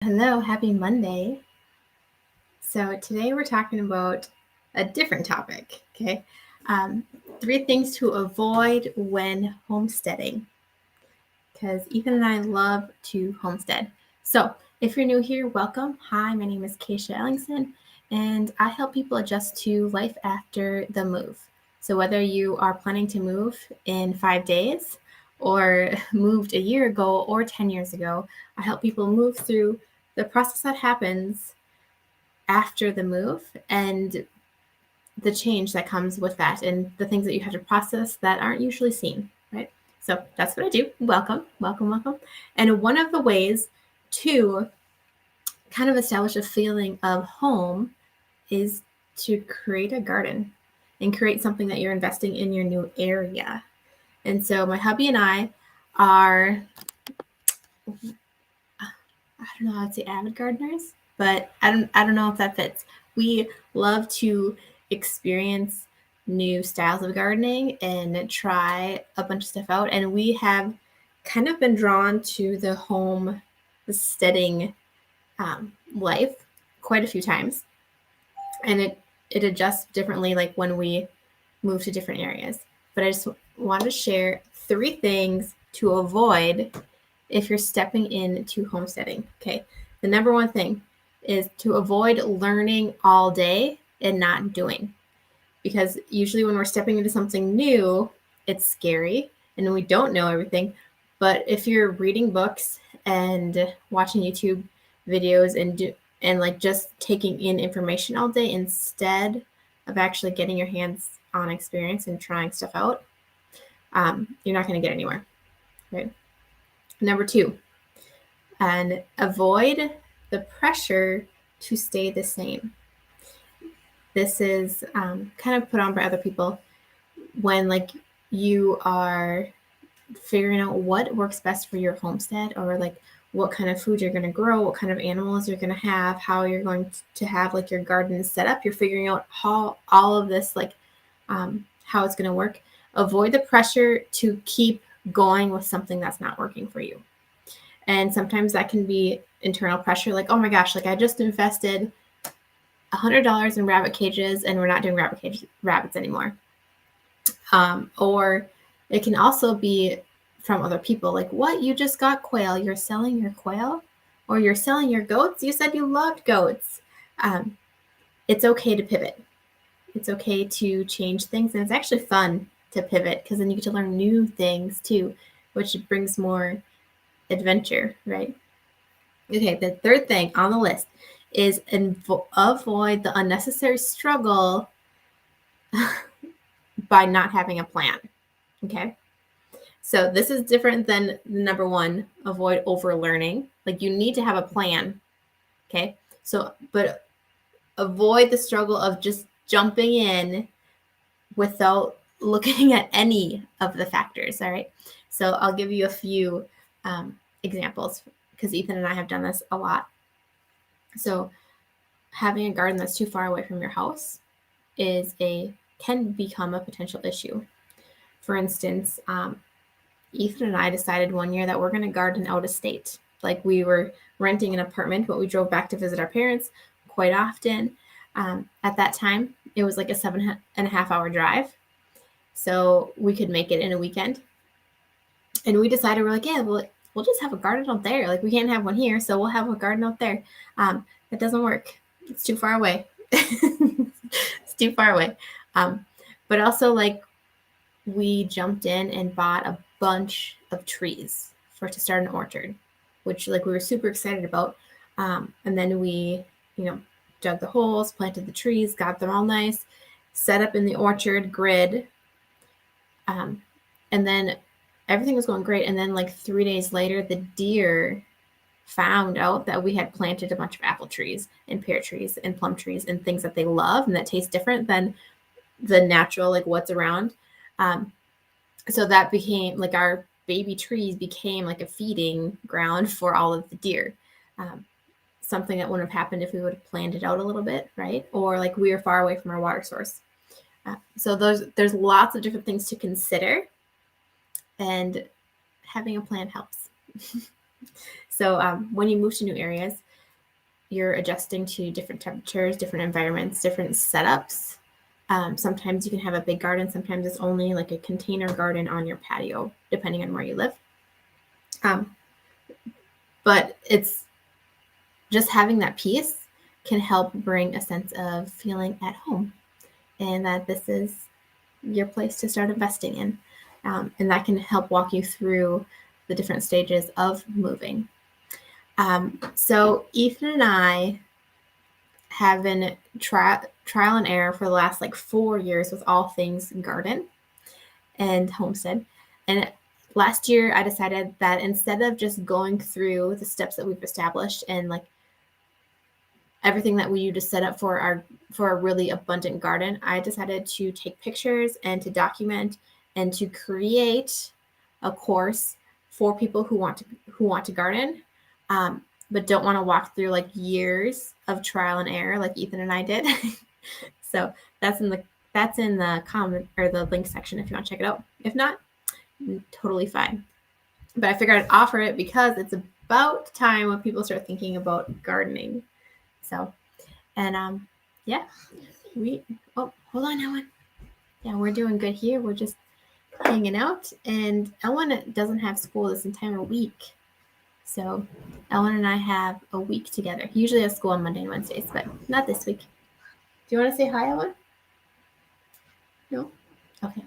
Hello, happy Monday. So today we're talking about a different topic, okay? 3 things to avoid when homesteading, because Ethan and I love to homestead. So if you're new here, welcome. Hi, my name is Keisha Ellingson, and I help people adjust to life after the move. So whether you are planning to move in 5 days or moved a year ago or 10 years ago, I help people move through the process that happens after the move and the change that comes with that and the things that you have to process that aren't usually seen, right? So that's what I do. Welcome, welcome, welcome. And one of the ways to kind of establish a feeling of home is to create a garden and create something that you're investing in your new area. And so my hubby and I are, I don't know how to say avid gardeners, but I don't know if that fits. We love to experience new styles of gardening and try a bunch of stuff out. And we have kind of been drawn to the homesteading life quite a few times. And it adjusts differently like when we move to different areas. But I just want to share 3 things to avoid if you're stepping into homesteading. Okay. The number one thing is to avoid learning all day and not doing. Because usually when we're stepping into something new, it's scary and we don't know everything. But if you're reading books and watching YouTube videos and like just taking in information all day instead of actually getting your hands on experience and trying stuff out, you're not going to get anywhere, right? Number 2, and avoid the pressure to stay the same. This is kind of put on by other people when like you are figuring out what works best for your homestead, or like what kind of food you're going to grow, what kind of animals you're going to have, how you're going to have like your garden set up. You're figuring out how all of this, like how it's going to work. Avoid the pressure to keep going with something that's not working for you. And sometimes that can be internal pressure, like, oh my gosh, like I just invested $100 in rabbit cages and we're not doing rabbits anymore. Or it can also be from other people, like, what, you just got quail, you're selling your quail, or you're selling your goats, you said you loved goats. It's okay to pivot. It's okay to change things, and it's actually fun to pivot because then you get to learn new things too, which brings more adventure, right? Okay, the 3rd thing on the list is avoid the unnecessary struggle by not having a plan. Okay, so this is different than the number 1, avoid overlearning. Like you need to have a plan. Okay, so but avoid the struggle of just jumping in without looking at any of the factors. All right, so I'll give you a few examples because Ethan and I have done this a lot. So having a garden that's too far away from your house can become a potential issue. For instance, Ethan and I decided one year that we're going to garden out of state. Like we were renting an apartment, but we drove back to visit our parents quite often. At that time, it was like a 7.5 hour drive. So we could make it in a weekend. And we decided, we're like, yeah, we'll just have a garden out there. Like we can't have one here, so we'll have a garden out there. That doesn't work. It's too far away. It's too far away. But also, like, we jumped in and bought a bunch of trees to start an orchard, which like we were super excited about. And then we, dug the holes, planted the trees, got them all nice, set up in the orchard grid. And then everything was going great. And then like 3 days later, the deer found out that we had planted a bunch of apple trees and pear trees and plum trees and things that they love and that taste different than the natural, like what's around. So that became like our baby trees became like a feeding ground for all of the deer. Something that wouldn't have happened if we would have planned it out a little bit, right? Or like we were far away from our water source. So there's lots of different things to consider, and having a plan helps. So when you move to new areas, you're adjusting to different temperatures, different environments, different setups. Sometimes you can have a big garden. Sometimes it's only like a container garden on your patio, depending on where you live. But it's just having that peace can help bring a sense of feeling at home, and that this is your place to start investing in. And that can help walk you through the different stages of moving. So Ethan and I have been trial and error for the last like 4 years with all things garden and homestead. And last year I decided that instead of just going through the steps that we've established and like everything that we need to set up for a really abundant garden, I decided to take pictures and to document and to create a course for people who want to garden, but don't want to walk through like years of trial and error like Ethan and I did. So that's in the comment or the link section if you want to check it out. If not, totally fine. But I figured I'd offer it because it's about time when people start thinking about gardening. So, and yeah, hold on, Ellen. Yeah, we're doing good here. We're just hanging out, and Ellen doesn't have school this entire week. So Ellen and I have a week together. Usually have school on Monday and Wednesdays, but not this week. Do you want to say hi, Ellen? No? Okay.